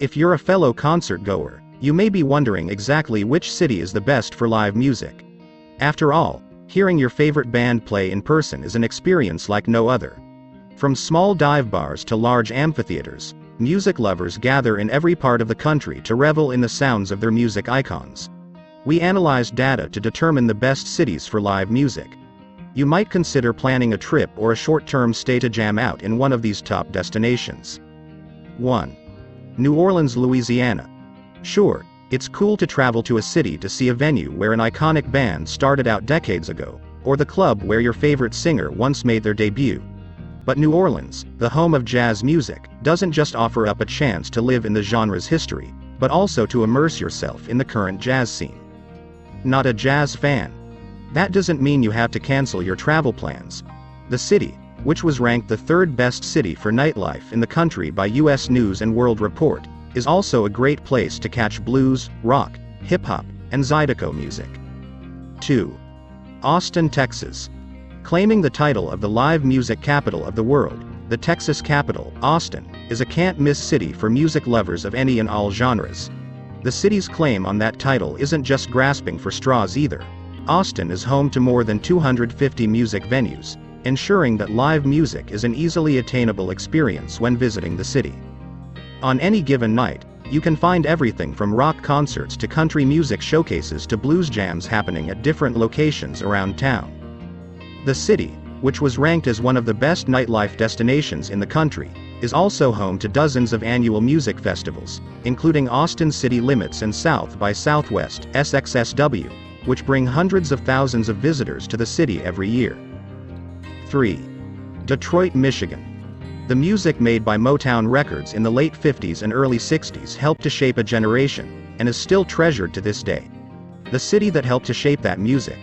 If you're a fellow concert goer, you may be wondering exactly which city is the best for live music. After all, hearing your favorite band play in person is an experience like no other. From small dive bars to large amphitheaters, music lovers gather in every part of the country to revel in the sounds of their music icons. We analyzed data to determine the best cities for live music. You might consider planning a trip or a short-term stay to jam out in one of these top destinations. 1. New Orleans, Louisiana. Sure, it's cool to travel to a city to see a venue where an iconic band started out decades ago, or the club where your favorite singer once made their debut. But New Orleans, the home of jazz music, doesn't just offer up a chance to live in the genre's history, but also to immerse yourself in the current jazz scene. Not a jazz fan? That doesn't mean you have to cancel your travel plans. The city, which was ranked the third best city for nightlife in the country by U.S. News & World Report, is also a great place to catch blues, rock, hip-hop, and zydeco music. 2. Austin, Texas. Claiming the title of the live music capital of the world, the Texas capital, Austin, is a can't-miss city for music lovers of any and all genres. The city's claim on that title isn't just grasping for straws either. Austin is home to more than 250 music venues, ensuring that live music is an easily attainable experience when visiting the city. On any given night, you can find everything from rock concerts to country music showcases to blues jams happening at different locations around town. The city, which was ranked as one of the best nightlife destinations in the country, is also home to dozens of annual music festivals, including Austin City Limits and South by Southwest (SXSW), which bring hundreds of thousands of visitors to the city every year. 3. Detroit, Michigan. The music made by Motown Records in the late 50s and early 60s helped to shape a generation, and is still treasured to this day. The city that helped to shape that music.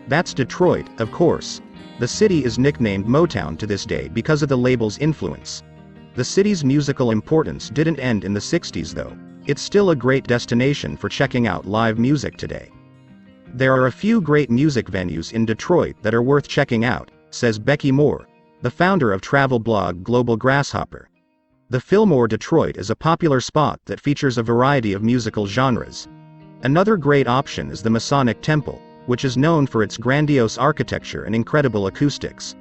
That's Detroit, of course. The city is nicknamed Motown to this day because of the label's influence. The city's musical importance didn't end in the 60s though. It's still a great destination for checking out live music today. There are a few great music venues in Detroit that are worth checking out, says Becky Moore, the founder of travel blog Global Grasshopper. The Fillmore Detroit is a popular spot that features a variety of musical genres. Another great option is the Masonic Temple, which is known for its grandiose architecture and incredible acoustics.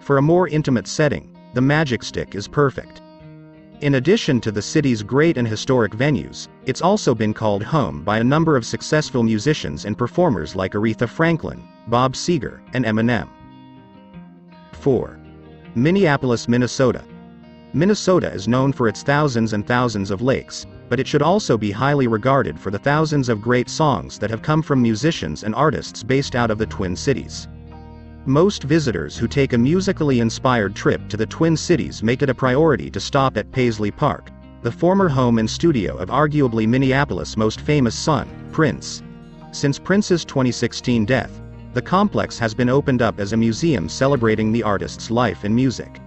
For a more intimate setting, the Magic Stick is perfect. In addition to the city's great and historic venues, it's also been called home by a number of successful musicians and performers like Aretha Franklin, Bob Seger, and Eminem. 4. Minneapolis, Minnesota. Minnesota is known for its thousands and thousands of lakes, but it should also be highly regarded for the thousands of great songs that have come from musicians and artists based out of the Twin Cities. Most visitors who take a musically inspired trip to the Twin Cities make it a priority to stop at Paisley Park, the former home and studio of arguably Minneapolis' most famous son, Prince. Since Prince's 2016 death, the complex has been opened up as a museum celebrating the artist's life and music.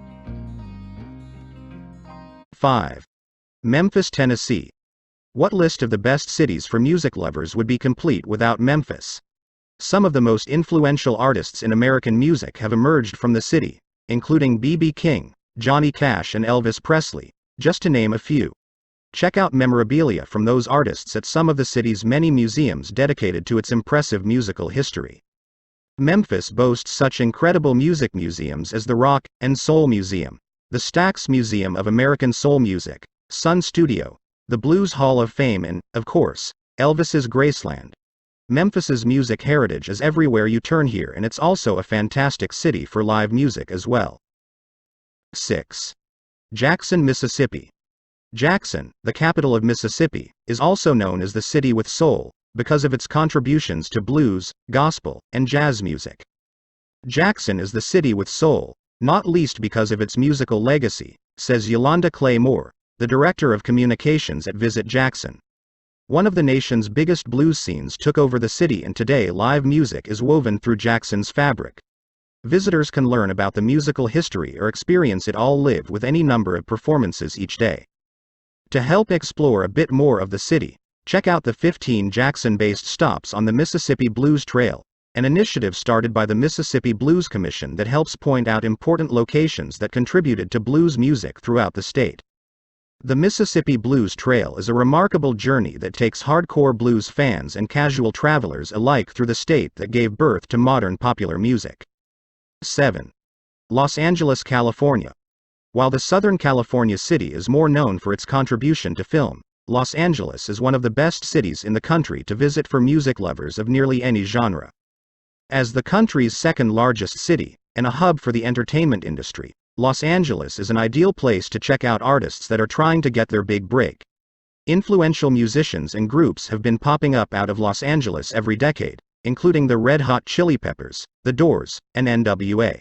5. Memphis, Tennessee. What list of the best cities for music lovers would be complete without Memphis? Some of the most influential artists in American music have emerged from the city, including B.B. King, Johnny Cash and Elvis Presley, just to name a few. Check out memorabilia from those artists at some of the city's many museums dedicated to its impressive musical history. Memphis boasts such incredible music museums as the Rock and Soul Museum, the Stax Museum of American Soul Music, Sun Studio, the Blues Hall of Fame and, of course, Elvis's Graceland. Memphis's music heritage is everywhere you turn here, and it's also a fantastic city for live music as well. 6. Jackson, Mississippi. Jackson, the capital of Mississippi, is also known as the city with soul, because of its contributions to blues, gospel, and jazz music. Jackson is the city with soul, not least because of its musical legacy, says Yolanda Clay Moore, the director of communications at Visit Jackson. One of the nation's biggest blues scenes took over the city, and today live music is woven through Jackson's fabric. Visitors can learn about the musical history or experience it all live with any number of performances each day. To help explore a bit more of the city, check out the 15 Jackson-based stops on the Mississippi Blues Trail, an initiative started by the Mississippi Blues Commission that helps point out important locations that contributed to blues music throughout the state. The Mississippi Blues Trail is a remarkable journey that takes hardcore blues fans and casual travelers alike through the state that gave birth to modern popular music. 7. Los Angeles, California. While the Southern California city is more known for its contribution to film, Los Angeles is one of the best cities in the country to visit for music lovers of nearly any genre. As the country's second largest city, and a hub for the entertainment industry, Los Angeles is an ideal place to check out artists that are trying to get their big break. Influential musicians and groups have been popping up out of Los Angeles every decade, including the Red Hot Chili Peppers, The Doors, and NWA.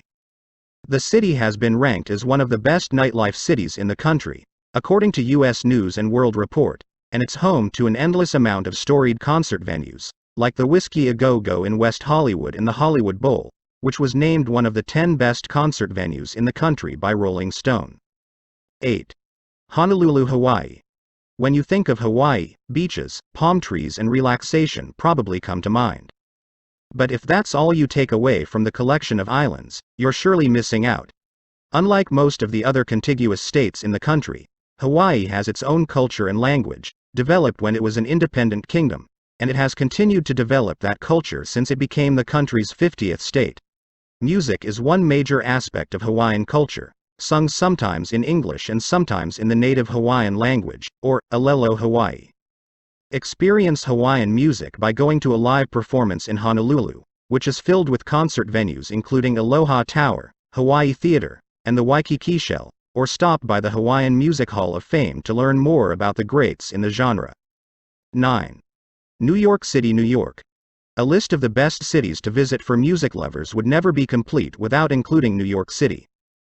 The city has been ranked as one of the best nightlife cities in the country, according to U.S. News and World Report, and it's home to an endless amount of storied concert venues, like the Whiskey A Go Go in West Hollywood and the Hollywood Bowl, which was named one of the 10 best concert venues in the country by Rolling Stone. 8. Honolulu, Hawaii. When you think of Hawaii, beaches, palm trees and relaxation probably come to mind. But if that's all you take away from the collection of islands, you're surely missing out. Unlike most of the other contiguous states in the country, Hawaii has its own culture and language, developed when it was an independent kingdom, and it has continued to develop that culture since it became the country's 50th state. Music is one major aspect of Hawaiian culture, sung sometimes in English and sometimes in the native Hawaiian language, or Alelo Hawaii. Experience Hawaiian music by going to a live performance in Honolulu, which is filled with concert venues including Aloha Tower, Hawaii Theater, and the Waikiki Shell, or stop by the Hawaiian Music Hall of Fame to learn more about the greats in the genre. 9. New York City, New York. A list of the best cities to visit for music lovers would never be complete without including New York City.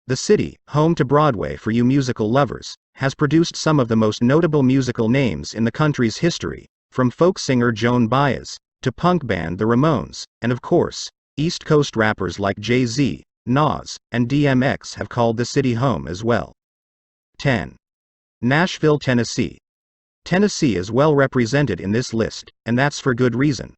The city, home to Broadway for you musical lovers, has produced some of the most notable musical names in the country's history, from folk singer Joan Baez, to punk band The Ramones, and of course, East Coast rappers like Jay-Z, Nas, and DMX have called the city home as well. 10. Nashville, Tennessee. Tennessee is well represented in this list, and that's for good reason.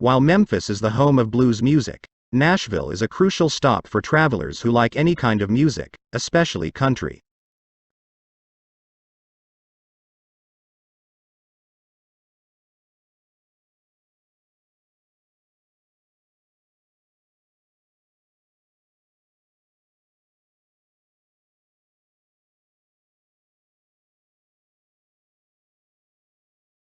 While Memphis is the home of blues music, Nashville is a crucial stop for travelers who like any kind of music, especially country.